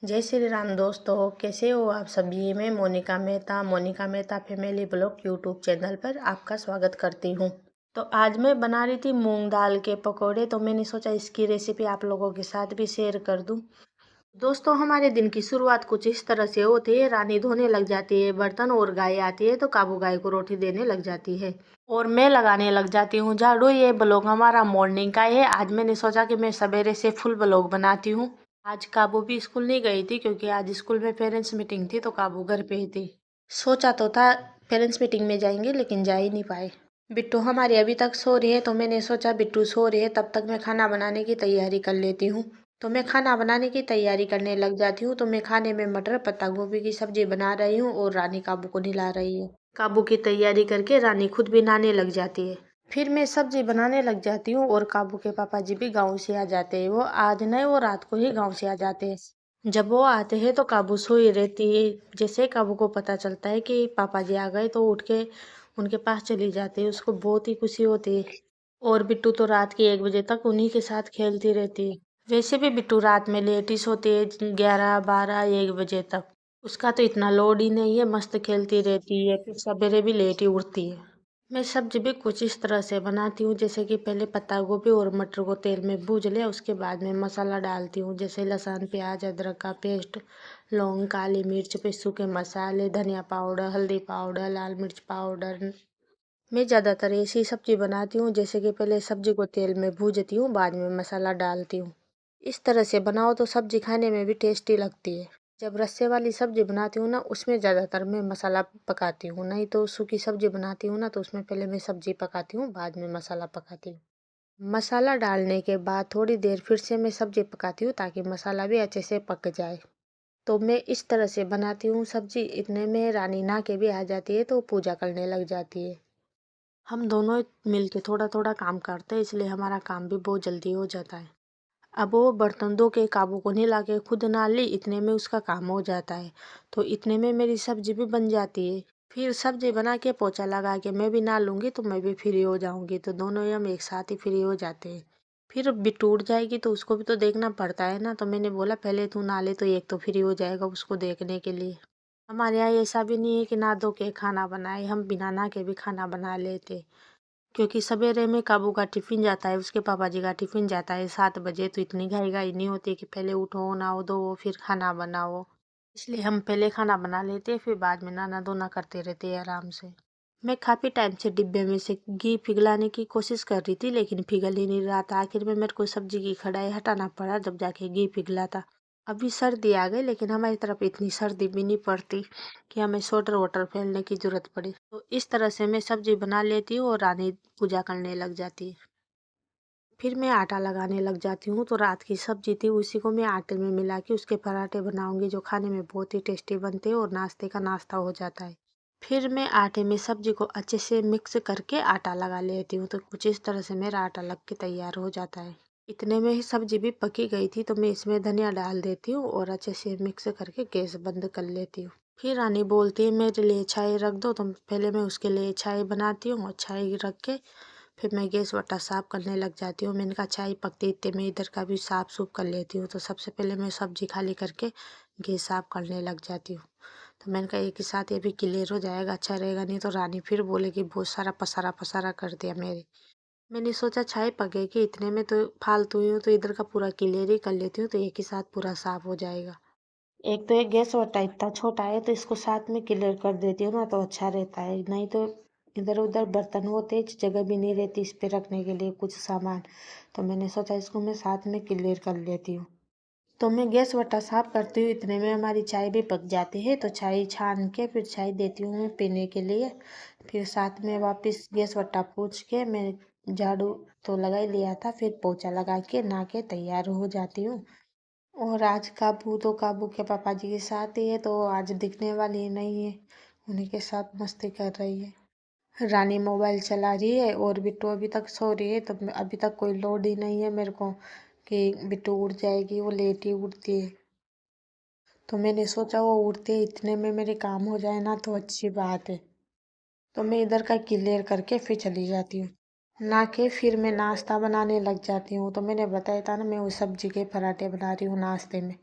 जय श्री राम दोस्तों, कैसे हो आप सभी। मैं Monica Mehta family blog YouTube channel पर आपका स्वागत करती हूँ। तो आज मैं बना रही थी मूंग दाल के पकोड़े, तो मैंने सोचा इसकी रेसिपी आप लोगों के साथ भी शेयर कर दूँ। दोस्तों, हमारे दिन की शुरुआत कुछ इस तरह से होती है। रानी धोने लग जाती है बर्तन और गाय आती है तो काबू गाय को रोटी देने लग जाती है और मैं लगाने लग जाती हूँ झाड़ू। ये ब्लॉग हमारा मॉर्निंग का है। आज मैंने सोचा कि मैं सवेरे से फुल ब्लॉग बनाती हूँ। आज काबू भी स्कूल नहीं गई थी क्योंकि आज स्कूल में पेरेंट्स मीटिंग थी, तो काबू घर पे ही थी। सोचा तो था पेरेंट्स मीटिंग में जाएंगे, लेकिन जा ही नहीं पाए। बिट्टू हमारी अभी तक सो रही है, तो मैंने सोचा बिट्टू सो रही है तब तक मैं खाना बनाने की तैयारी कर लेती हूँ। तो मैं खाना बनाने की तैयारी करने लग जाती हूँ। तो मैं खाने में मटर पत्ता गोभी की सब्जी बना रही हूँ और रानी काबू को नहला रही है। काबू की तैयारी करके रानी खुद भी नहाने लग जाती है। फिर मैं सब्जी बनाने लग जाती हूँ और काबू के पापा जी भी गाँव से आ जाते हैं। वो आज नहीं, वो रात को ही गाँव से आ जाते हैं। जब वो आते हैं तो काबू सोई रहती है। जैसे काबू को पता चलता है कि पापा जी आ गए तो उठ के उनके पास चली जाती है। उसको बहुत ही खुशी होती है। और बिट्टू तो रात के 1 बजे तक उन्हीं के साथ खेलती रहती है। वैसे भी बिट्टू रात में लेट ही सोती है, 11, 12, 1 बजे तक। उसका तो इतना लोड ही नहीं है, मस्त खेलती रहती है, फिर सवेरे भी लेट ही उठती है। मैं सब्जी भी कुछ इस तरह से बनाती हूँ, जैसे कि पहले पत्ता गोभी और मटर को तेल में भूज लिया, उसके बाद में मसाला डालती हूँ, जैसे लहसुन प्याज अदरक का पेस्ट, लौंग काली मिर्च पिसू के मसाले, धनिया पाउडर, हल्दी पाउडर, लाल मिर्च पाउडर। मैं ज़्यादातर ऐसी सब्जी बनाती हूँ, जैसे कि पहले सब्जी को तेल में भूजती हूँ, बाद में मसाला डालती हूँ। इस तरह से बनाओ तो सब्जी खाने में भी टेस्टी लगती है। जब रस्से वाली सब्जी बनाती हूँ ना, उसमें ज़्यादातर मैं मसाला पकाती हूँ। नहीं तो सूखी सब्जी बनाती हूँ ना, तो उसमें पहले मैं सब्जी पकाती हूँ, बाद में मसाला पकाती हूँ। मसाला डालने के बाद थोड़ी देर फिर से मैं सब्जी पकाती हूँ, ताकि मसाला भी अच्छे से पक जाए। तो मैं इस तरह से बनाती हूँ सब्जी। इतने में रानी नहा के भी आ जाती है, तो पूजा करने लग जाती है। हम दोनों मिलके थोड़ा थोड़ा काम करते हैं, इसलिए हमारा काम भी बहुत जल्दी हो जाता है। अब वो बर्तन धो के काबू को नहला के खुद नहा ली, इतने में उसका काम हो जाता है। तो इतने में मेरी सब्जी भी बन जाती है। फिर सब्जी बना के पोछा लगा के मैं भी नहा लूँगी, तो मैं भी फ्री हो जाऊँगी। तो दोनों ही हम एक साथ ही फ्री हो जाते हैं। फिर बिट्टू उठ जाएगी तो उसको भी तो देखना पड़ता है ना। तो मैंने बोला पहले तू नहा ले, तो एक तो फ्री हो जाएगा उसको देखने के लिए। हमारे यहाँ ऐसा भी नहीं है कि नहा धो के खाना बनाए, हम बिना नहा के भी खाना बना लेते। क्योंकि सवेरे में काबू का टिफिन जाता है, उसके पापा जी का टिफिन जाता है 7 बजे। तो इतनी घाई घाई नहीं होती कि पहले उठो नहाओ धो फिर खाना बनाओ। इसलिए हम पहले खाना बना लेते हैं, फिर बाद में नहाना धोना करते रहते हैं आराम से। मैं काफ़ी टाइम से डिब्बे में से घी पिघलाने की कोशिश कर रही थी, लेकिन पिघल ही नहीं रहा था। आखिर में मेरे को सब्जी की कढ़ाई हटाना पड़ा, जब जाके घी पिघला था। अभी सर्दी आ गई, लेकिन हमारी तरफ इतनी सर्दी भी नहीं पड़ती कि हमें स्वेटर वोटर पहनने की जरूरत पड़े। तो इस तरह से मैं सब्जी बना लेती हूँ और रानी पूजा करने लग जाती है। फिर मैं आटा लगाने लग जाती हूँ। तो रात की सब्जी थी, उसी को मैं आटे में मिला के उसके पराठे बनाऊंगी, जो खाने में बहुत ही टेस्टी बनते हैं और नाश्ते का नाश्ता हो जाता है। फिर मैं आटे में सब्जी को अच्छे से मिक्स करके आटा लगा लेती हूँ। तो कुछ इस तरह से मेरा आटा लग के तैयार हो जाता है। इतने में ही सब्जी भी पकी गई थी, तो मैं इसमें धनिया डाल देती हूँ और अच्छे से मिक्स करके गैस बंद कर लेती हूँ। फिर रानी बोलती है मेरे लिए चाय रख दो, तो पहले मैं उसके लिए चाय बनाती हूँ और चाय रख के फिर मैं गैस वटा साफ करने लग जाती हूँ। मैंने कहा चाय पकती इतने में इधर का भी साफ सूफ कर लेती हूँ। तो सबसे पहले मैं सब्जी खाली करके गैस साफ करने लग जाती हूँ। तो मैंने कहा एक ही साथ ये भी क्लियर हो जाएगा, अच्छा रहेगा, नहीं तो रानी फिर बोलेगी बहुत सारा पसारा पसारा कर दिया मेरे। मैंने सोचा चाय पकेगी, इतने में तो फालतू ही हूँ, तो इधर का पूरा क्लियर ही कर लेती हूँ, तो एक ही साथ पूरा साफ हो जाएगा। एक तो ये गैस वट्टा इतना छोटा है, तो इसको साथ में क्लियर कर देती हूँ ना, तो अच्छा रहता है। नहीं तो इधर उधर बर्तन होते, जगह भी नहीं रहती इस पे रखने के लिए कुछ सामान। तो मैंने सोचा इसको मैं साथ में क्लियर कर लेती हूँ। तो मैं गैस वट्टा साफ करती हूँ, इतने में हमारी चाय भी पक जाती है। तो चाय छान के फिर चाय देती हूँ मैं पीने के लिए। फिर साथ में वापस गैस वट्टा पोंछ के मैं झाड़ू तो लगा ही लिया था, फिर पोछा लगा के नहा के तैयार हो जाती हूँ। और आज काबू तो काबू के पापा जी के साथ ही है, तो आज दिखने वाली नहीं है। उन्हीं के साथ मस्ती कर रही है। रानी मोबाइल चला रही है और बिट्टू अभी तक सो रही है। तो अभी तक कोई लोड ही नहीं है मेरे को कि बिट्टू उठ जाएगी, वो लेट ही उठती है। तो मैंने सोचा वो उठते ही इतने में मेरे काम हो जाए ना, तो अच्छी बात है। तो मैं इधर का क्लियर करके फिर चली जाती हूँ। ना के फिर मैं नाश्ता बनाने लग जाती हूँ। तो मैंने बताया था ना, मैं वो सब्जी के पराठे बना रही हूँ नाश्ते में।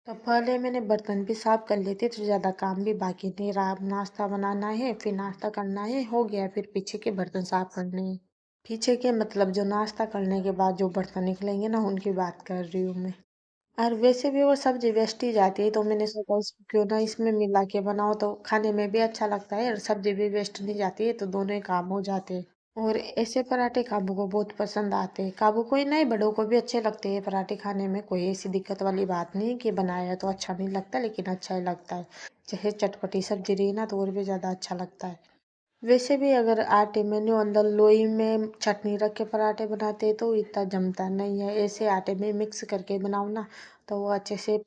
तो पहले मैंने बर्तन भी साफ कर लिए थे तो ज़्यादा काम भी बाकी नहीं रहा। अब नाश्ता बनाना है, फिर नाश्ता करना है, हो गया। फिर पीछे के बर्तन साफ करने हैं। पीछे के मतलब जो नाश्ता करने के बाद जो बर्तन निकलेंगे ना, उनकी बात कर रही हूँ मैं। और वैसे भी वो सब्जी वेस्ट ही जाती है तो मैंने सोचा इसको क्यों ना इसमें मिला के बनाओ तो खाने में भी अच्छा लगता है और सब्जी भी वेस्ट नहीं जाती है, तो दोनों ही काम हो जाते हैं। और ऐसे पराठे काबू को बहुत पसंद आते हैं। काबू को ही नहीं, बड़ों को भी अच्छे लगते हैं पराठे खाने में। कोई ऐसी दिक्कत वाली बात नहीं है कि बनाया तो अच्छा नहीं लगता, लेकिन अच्छा ही लगता है। जैसे चटपटी सब्जी रही ना तो और भी ज़्यादा अच्छा लगता है। वैसे भी अगर आटे में न्यू अंदर लोई में चटनी रख के पराठे बनाते तो इतना जमता नहीं है। ऐसे आटे में मिक्स करके बनाओ ना तो वो अच्छे से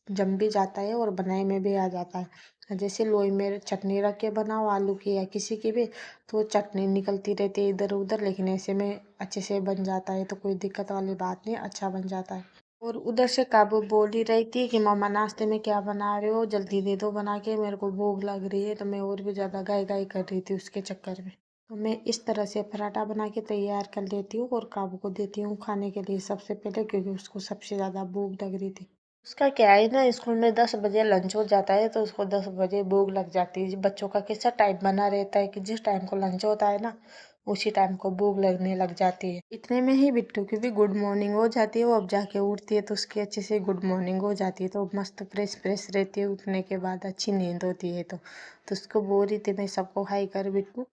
जम भी जाता है और बनाए में भी आ जाता है। जैसे लोई में चटनी रख के बनाओ आलू की या किसी की भी, तो चटनी निकलती रहती है इधर उधर, लेकिन ऐसे में अच्छे से बन जाता है तो कोई दिक्कत वाली बात नहीं, अच्छा बन जाता है। और उधर से काबू बोल ही रही थी कि मम्मा नाश्ते में क्या बना रहे हो, जल्दी दे दो बना के, मेरे को भूख लग रही है। तो मैं और भी ज़्यादा गाय गाय कर रही थी उसके चक्कर में। तो मैं इस तरह से पराठा बना के तैयार कर लेती हूँ और काबू को देती हूँ खाने के लिए सबसे पहले, क्योंकि उसको सबसे ज़्यादा भूख लग रही थी। उसका क्या है ना, स्कूल में 10 बजे लंच हो जाता है तो उसको 10 बजे भूख लग जाती है। बच्चों का कैसा टाइम बना रहता है कि जिस टाइम को लंच होता है ना, उसी टाइम को भूख लगने लग जाती है। इतने में ही बिट्टू की भी गुड मॉर्निंग हो जाती है। वो अब जाके उठती है तो उसकी अच्छे से गुड मॉर्निंग हो जाती है, तो मस्त फ्रेश फ्रेश रहती है। उठने के बाद अच्छी नींद होती है। तो उसको बोल रही थी मैं सबको हाई कर बिट्टू।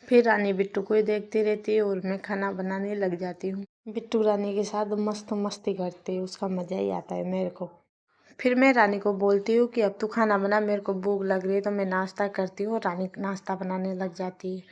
फिर रानी बिट्टू को ही देखती रहती है और मैं खाना बनाने लग जाती हूँ। बिट्टू रानी के साथ मस्त मस्ती करती है, उसका मज़ा ही आता है मेरे को। फिर मैं रानी को बोलती हूँ कि अब तू खाना बना, मेरे को भूख लग रही है। तो मैं नाश्ता करती हूँ और रानी नाश्ता बनाने लग जाती है।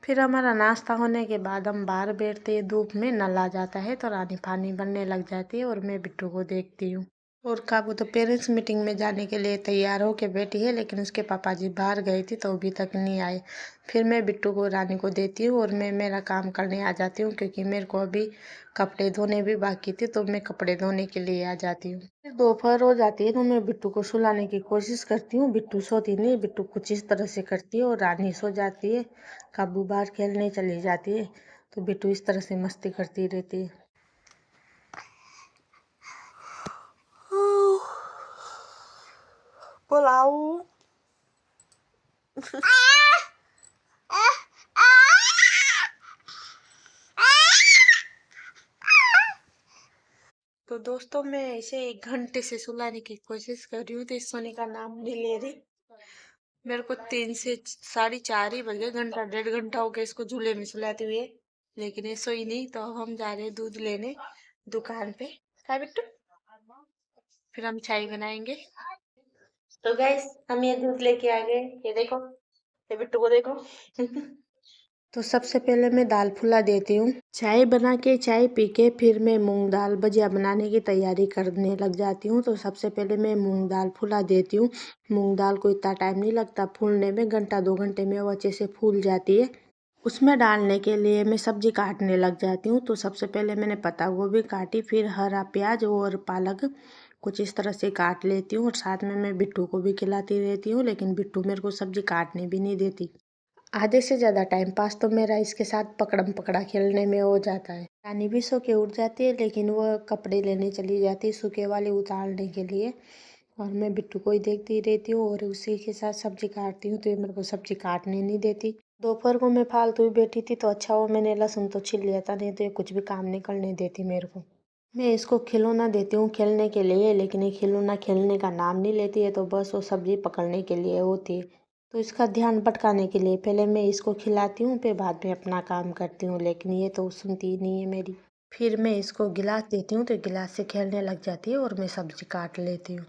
फिर हमारा नाश्ता होने के बाद हम बाहर बैठते हैं धूप में, नल आ जाता है तो रानी पानी भरने लग जाती है और मैं बिट्टू को देखती हूँ। और काबू तो पेरेंट्स मीटिंग में जाने के लिए तैयार होके बैठी है, लेकिन उसके पापा जी बाहर गए थे तो अभी तक नहीं आए। फिर मैं बिट्टू को रानी को देती हूँ और मैं मेरा काम करने आ जाती हूँ, क्योंकि मेरे को अभी कपड़े धोने भी बाकी थे तो मैं कपड़े धोने के लिए आ जाती हूँ। फिर दोपहर हो जाती है तो मैं बिट्टू को सुलाने की कोशिश करती हूँ। बिट्टू सोती नहीं, बिट्टू कुछ इस तरह से करती है और रानी सो जाती है। काबू बाहर खेलने चली जाती है तो बिट्टू इस तरह से मस्ती करती रहती है। पुलाव। तो दोस्तों मैं इसे 1 घंटे से सुलाने की कोशिश कर रही हूँ तो इस सोने का नाम नहीं ले रही। मेरे को 3 से 4:30 ही बजे, घंटा 1.5 घंटा हो गया इसको झूले में सुलाते हुए, लेकिन ये सोई नहीं। तो अब हम जा रहे हैं दूध लेने दुकान पे। क्या बिट्टू? फिर हम चाय बनाएंगे। तो गैस हम ये दूध लेके आ गए, ये देखो, ये बिट्टू को देखो। तो सबसे पहले मैं दाल फुला देती हूँ। चाय बना के चाय पी के फिर मैं मूंग दाल भजिया बनाने की तैयारी करने लग जाती हूँ। तो सबसे पहले मैं मूंग दाल फुला देती हूँ। मूंग दाल को इतना टाइम नहीं लगता फूलने में, घंटा 2 घंटे में वो अच्छे से फूल जाती है। उसमें डालने के लिए मैं सब्जी काटने लग जाती हूँ। तो सबसे पहले मैंने पत्ता गोभी काटी, फिर हरा प्याज और पालक कुछ इस तरह से काट लेती हूँ। और साथ में मैं बिट्टू को भी खिलाती रहती हूँ, लेकिन बिट्टू मेरे को सब्जी काटने भी नहीं देती। आधे से ज़्यादा टाइम पास तो मेरा इसके साथ पकड़म पकड़ा खेलने में हो जाता है। रानी भी सो के उठ जाती है, लेकिन वो कपड़े लेने चली जाती है सूखे वाले उतारने के लिए। और मैं बिट्टू को ही देखती रहती हूँ और उसी के साथ सब्जी काटती हूँ, तो ये मेरे को सब्जी काटने नहीं देती। दोपहर को मैं फालतू ही बैठी थी तो अच्छा वो मैंने लहसुन तो छील लिया था, नहीं तो ये कुछ भी काम नहीं करने देती मेरे को। मैं इसको खिलौना देती हूँ खेलने के लिए, लेकिन ये खिलौना खेलने का नाम नहीं लेती है, तो बस वो सब्जी पकड़ने के लिए होती है। तो इसका ध्यान भटकाने के लिए पहले मैं इसको खिलाती हूँ, फिर बाद में अपना काम करती हूँ, लेकिन ये तो सुनती ही नहीं है मेरी। फिर मैं इसको गिलास देती हूँ तो गिलास से खेलने लग जाती है और मैं सब्जी काट लेती हूँ।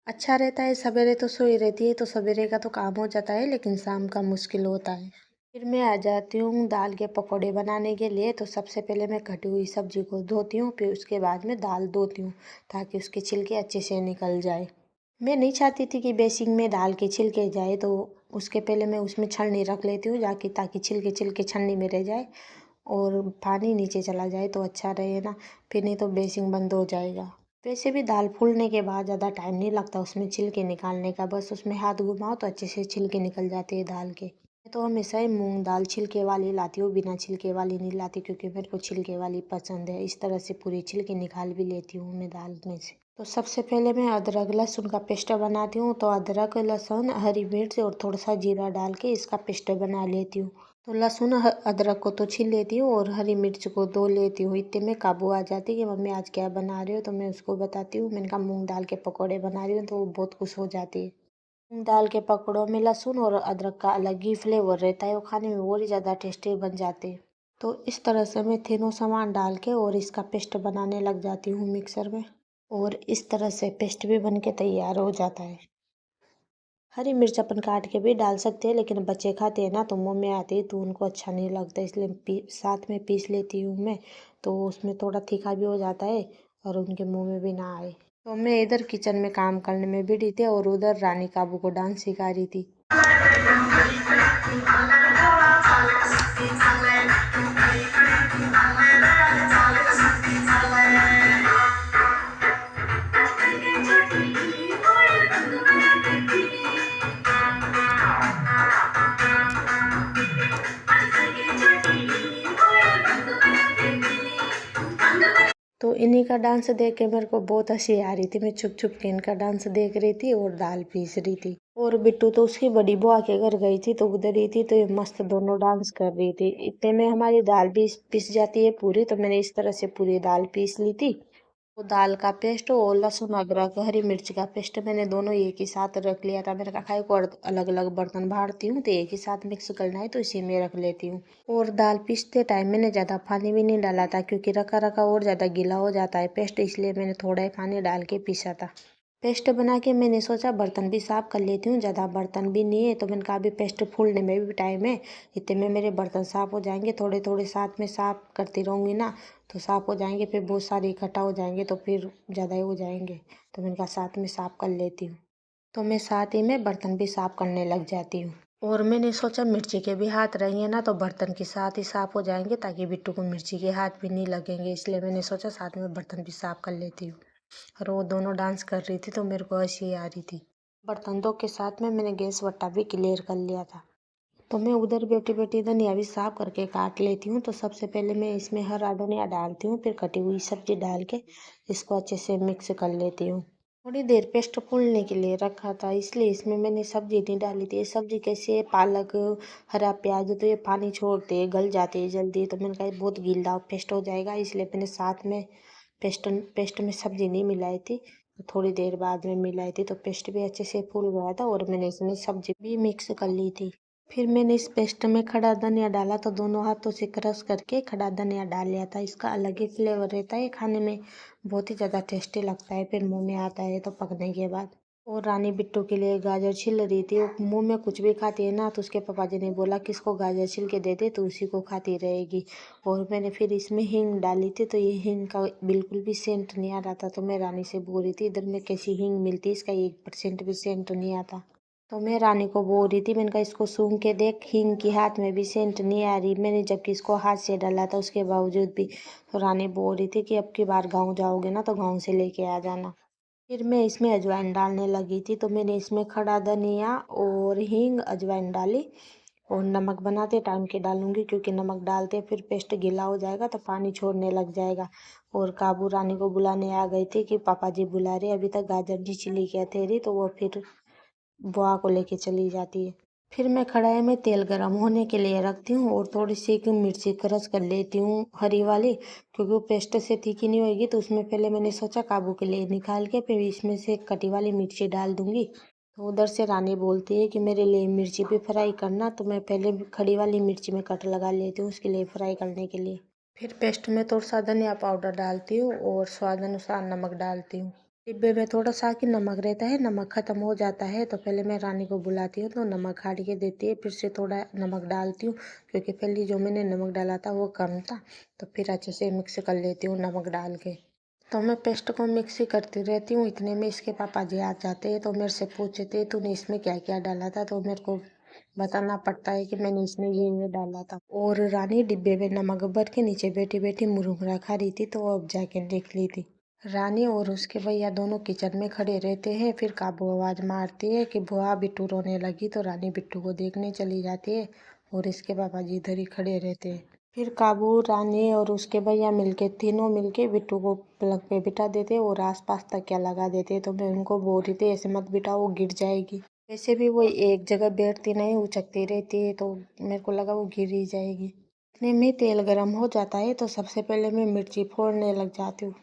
अच्छा रहता है, सवेरे तो सोई रहती है तो सवेरे का तो काम हो जाता है, लेकिन शाम का मुश्किल होता है। फिर मैं आ जाती हूँ दाल के पकौड़े बनाने के लिए। तो सबसे पहले मैं कटी हुई सब्जी को धोती हूँ, फिर उसके बाद में दाल धोती हूँ ताकि उसके छिलके अच्छे से निकल जाए। मैं नहीं चाहती थी कि बेसिन में दाल के छिलके जाए, तो उसके पहले मैं उसमें छलनी रख लेती हूँ जाकि ताकि छिलके छिलके छलनी में रह जाए और पानी नीचे चला जाए तो अच्छा रहे ना। फिर नहीं तो बेसिन बंद हो जाएगा। वैसे भी दाल फूलने के बाद ज़्यादा टाइम नहीं लगता उसमें छिलके निकालने का, बस उसमें हाथ घुमाओ तो अच्छे से छिलके निकल जाते हैं दाल के। मैं तो हमेशा ही मूंग दाल छिलके वाली लाती हूँ, बिना छिलके वाली नहीं लाती, क्योंकि मेरे को छिलके वाली पसंद है। इस तरह से पूरी छिलके निकाल भी लेती हूँ मैं दाल में से। तो सबसे पहले मैं अदरक लहसुन का पेस्ट बनाती हूँ। तो अदरक लहसुन हरी मिर्च और थोड़ा सा जीरा डाल के इसका पेस्ट बना लेती हूँ। तो लहसुन अदरक को तो छील लेती हूँ और हरी मिर्च को धो लेती हूँ। इतने में काबू आ जाती है कि मम्मी आज क्या बना रही हो। तो मैं उसको बताती हूँ, मैंने कहा मूंग दाल के पकौड़े बना रही हूँ। तो वो बहुत खुश हो जाती है। मूंग दाल के पकौड़ों में लहसुन और अदरक का अलग ही फ्लेवर रहता है, वो खाने में और ही ज़्यादा टेस्टी बन जाते हैं। तो इस तरह से मैं तीनों सामान डाल के और इसका पेस्ट बनाने लग जाती हूँ मिक्सर में। और इस तरह से पेस्ट भी बन के तैयार हो जाता है। हरी मिर्च अपन काट के भी डाल सकते हैं, लेकिन बच्चे खाते हैं ना तो मुंह में आती है तो उनको अच्छा नहीं लगता, इसलिए साथ में पीस लेती हूँ मैं। तो उसमें थोड़ा तीखा भी हो जाता है और उनके मुंह में भी ना आए। तो मैं इधर किचन में काम करने में बिजी थी और उधर रानी काबू को डांस सिखा रही थी। तो इन्हीं का डांस देख के मेरे को बहुत हंसी आ रही थी। मैं छुप छुप के इनका डांस देख रही थी और दाल पीस रही थी। और बिट्टू तो उसकी बड़ी बुआ के घर गई थी तो उधर ही थी, तो ये मस्त दोनों डांस कर रही थी। इतने में हमारी दाल भी पिस जाती है पूरी। तो मैंने इस तरह से पूरी दाल पीस ली थी। वो दाल का पेस्ट और लहसुन अदरक हरी मिर्च का पेस्ट मैंने दोनों एक ही साथ रख लिया था। मैंने कहा खाई को अलग अलग बर्तन बांटती हूँ तो एक ही साथ मिक्स करना है तो इसी में रख लेती हूँ। और दाल पीसते टाइम मैंने ज़्यादा पानी भी नहीं डाला था, क्योंकि रखा रखा और ज़्यादा गीला हो जाता है पेस्ट, इसलिए मैंने थोड़ा ही पानी डाल के पीसा था। पेस्ट बना के मैंने सोचा बर्तन भी साफ़ कर लेती हूँ, ज़्यादा बर्तन भी नहीं है। तो मैंने कहा अभी पेस्ट फूलने में भी टाइम है, इतने में मेरे बर्तन साफ़ हो जाएंगे। थोड़े थोड़े साथ में साफ़ करती रहूँगी ना तो साफ़ हो जाएंगे, फिर बहुत सारे इकट्ठा हो जाएंगे तो फिर ज़्यादा ही हो जाएंगे। तो मैंने कहा साथ में साफ़ कर लेती हूँ। तो मैं साथ ही में बर्तन भी साफ़ करने लग जाती हूँ। और मैंने सोचा मिर्ची के भी हाथ रहेंगे ना तो बर्तन के साथ ही साफ़ हो जाएंगे, ताकि बिट्टू को मिर्ची के हाथ भी नहीं लगेंगे, इसलिए मैंने सोचा साथ में बर्तन भी साफ़ कर लेती हूँ। और वो दोनों डांस कर रही थी तो मेरे को हंसी आ रही थी। बर्तन धो के साथ में मैंने गैस वट्टा भी क्लियर कर लिया था। तो मैं उधर बैठी बैठी धनिया भी साफ करके काट लेती हूँ। तो सबसे पहले मैं इसमें हरा धनिया डालती हूँ, फिर कटी हुई सब्जी डाल के इसको अच्छे से मिक्स कर लेती हूँ। थोड़ी देर पेस्ट फूलने के लिए रखा था, इसलिए इसमें मैंने सब्जी नहीं डाली थी। ये सब्जी कैसे पालक हरा प्याज तो ये पानी छोड़ते हैं, गल जाते हैं जल्दी। तो मैंने कहा बहुत गीला पेस्ट हो जाएगा, इसलिए मैंने साथ में पेस्ट में सब्जी नहीं मिलाई थी। तो थोड़ी देर बाद में मिलाई थी तो पेस्ट भी अच्छे से फूल गया था और मैंने इसमें सब्जी भी मिक्स कर ली थी। फिर मैंने इस पेस्ट में खड़ा धनिया डाला, तो दोनों हाथों से क्रश करके खड़ा धनिया डाल लिया था। इसका अलग ही फ्लेवर रहता है, खाने में बहुत ही ज़्यादा टेस्टी लगता है, फिर मुंह में आता है तो पकने के बाद। और रानी बिट्टू के लिए गाजर छिल रही थी। वो मुंह में कुछ भी खाती है ना तो उसके पापा जी ने बोला कि इसको गाजर छिल के दे दे तो उसी को खाती रहेगी। और मैंने फिर इसमें हींग डाली थी, तो ये हींग का बिल्कुल भी सेंट नहीं आ रहा था। तो मैं रानी से बोल रही थी इधर में कैसी हींग मिलती, इसका 1% भी सेंट नहीं आता। तो मैं रानी को बोल रही थी, मैंने कहा इसको सूंघ के देख, हींग की हाथ में भी सेंट नहीं आ रही। मैंने जबकि इसको हाथ से डाला था उसके बावजूद भी। तो रानी बोल रही थी कि अब की बार गाँव जाओगे ना तो गाँव से लेके आ जाना। फिर मैं इसमें अजवाइन डालने लगी थी। तो मैंने इसमें खड़ा धनिया और हींग अजवाइन डाली। और नमक बनाते टाइम के डालूंगी, क्योंकि नमक डालते फिर पेस्ट गीला हो जाएगा तो पानी छोड़ने लग जाएगा। और काबू रानी को बुलाने आ गई थी कि पापा जी बुला रहे, अभी तक गाजर नहीं छिली क्या तेरी। तो वो फिर बुआ को लेके चली जाती है। फिर मैं कढ़ाई में तेल गरम होने के लिए रखती हूँ और थोड़ी सी मिर्ची क्रश कर लेती हूँ हरी वाली, क्योंकि वो पेस्ट से तीखी नहीं होगी। तो उसमें पहले मैंने सोचा काबू के लिए निकाल के फिर इसमें से कटी वाली मिर्ची डाल दूंगी। तो उधर से रानी बोलती है कि मेरे लिए मिर्ची भी फ्राई करना, तो मैं पहले खड़ी वाली मिर्ची में कट लगा लेती हूँ उसके लिए फ्राई करने के लिए। फिर पेस्ट में थोड़ा सा धनिया पाउडर डालती हूँ और स्वाद अनुसार नमक डालती हूँ। डिब्बे में थोड़ा सा कि नमक रहता है, नमक खत्म हो जाता है तो पहले मैं रानी को बुलाती हूँ तो नमक काट के देती है, फिर से थोड़ा नमक डालती हूँ, क्योंकि पहले जो मैंने नमक डाला था वो कम था। तो फिर अच्छे से मिक्स कर लेती हूँ नमक डाल के। तो मैं पेस्ट को मिक्स ही करती रहती हूँ। इतने में इसके पापा जी आ जाते हैं तो मेरे से पूछते तूने इसमें क्या क्या डाला था। तो मेरे को बताना पड़ता है कि मैंने इसमें ये डाला था। और रानी डिब्बे में नमक भर के नीचे बैठी बैठी मुरमुरा खा रही थी, तो वो अब जाके देख ली थी। रानी और उसके भैया दोनों किचन में खड़े रहते हैं। फिर काबू आवाज़ मारती है कि बुआ बिट्टू रोने लगी। तो रानी बिट्टू को देखने चली जाती है और इसके पापा जी इधर ही खड़े रहते हैं। फिर काबू, रानी और उसके भैया मिलके तीनों मिलके बिट्टू को पलंग पे बिठा देते और आसपास तकिया लगा देते। तो मैं उनको बोल रही थी ऐसे मत बिठाओ, वो गिर जाएगी। वैसे भी वो एक जगह बैठती नहीं, उचकती रहती है, तो मेरे को लगा वो गिर ही जाएगी। इतने में तेल गरम हो जाता है तो सबसे पहले मैं मिर्ची फोड़ने लग जाती हूँ,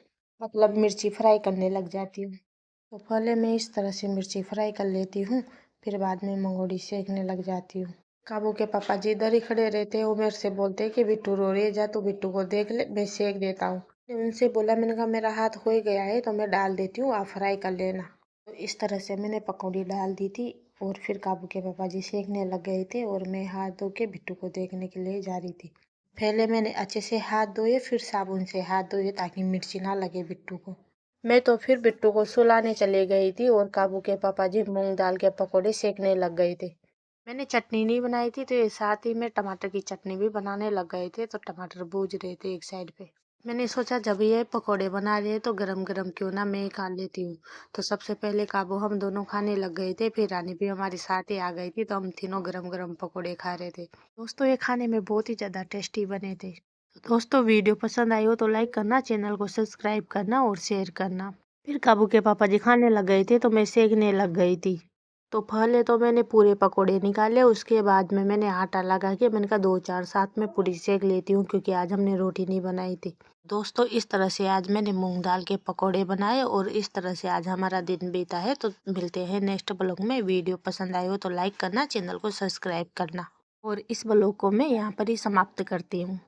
मतलब मिर्ची फ्राई करने लग जाती हूँ। तो पहले मैं इस तरह से मिर्ची फ्राई कर लेती हूँ, फिर बाद में मंगोड़ी सेकने लग जाती हूँ। काबू के पापा जी इधर ही खड़े रहते हैं, वो मेरे से बोलते हैं कि बिट्टू रो रही है, जा तो बिट्टू को देख ले, मैं सेक देता हूँ। मैंने उनसे बोला, मैंने कहा मेरा हाथ हो ही गया है तो मैं डाल देती हूँ, आप फ्राई कर लेना। तो इस तरह से मैंने पकौड़ी डाल दी थी और फिर काबू के पापा जी सेकने लग गए थे और मैं हाथ धो के बिट्टू को देखने के लिए जा रही थी। पहले मैंने अच्छे से हाथ धोए, फिर साबुन से हाथ धोए ताकि मिर्ची ना लगे बिट्टू को। मैं तो फिर बिट्टू को सुलाने चले गई थी और काबू के पापा जी मूंग दाल के पकौड़े सेकने लग गए थे। मैंने चटनी नहीं बनाई थी तो ये साथ ही में टमाटर की चटनी भी बनाने लग गए थे, तो टमाटर भूज रहे थे एक साइड पे। मैंने सोचा जब ये पकोड़े बना रहे हैं तो गरम गरम क्यों ना मैं ही खा लेती हूँ। तो सबसे पहले काबू हम दोनों खाने लग गए थे, फिर रानी भी हमारे साथ ही आ गई थी, तो हम तीनों गरम गरम पकोड़े खा रहे थे। दोस्तों ये खाने में बहुत ही ज़्यादा टेस्टी बने थे। तो दोस्तों वीडियो पसंद आई हो तो लाइक करना, चैनल को सब्सक्राइब करना और शेयर करना। फिर काबू के पापा जी खाने लग गए थे तो मैं सेकने लग गई थी। तो पहले तो मैंने पूरे पकोड़े निकाले, उसके बाद में मैंने आटा लगा के मैंने कहा 2-4 साथ में पूरी सेक लेती हूँ, क्योंकि आज हमने रोटी नहीं बनाई थी। दोस्तों इस तरह से आज मैंने मूंग दाल के पकोड़े बनाए और इस तरह से आज हमारा दिन बीता है। तो मिलते हैं नेक्स्ट ब्लॉग में। वीडियो पसंद आए हो तो लाइक करना, चैनल को सब्सक्राइब करना और इस ब्लॉग को मैं यहाँ पर ही समाप्त करती हूँ।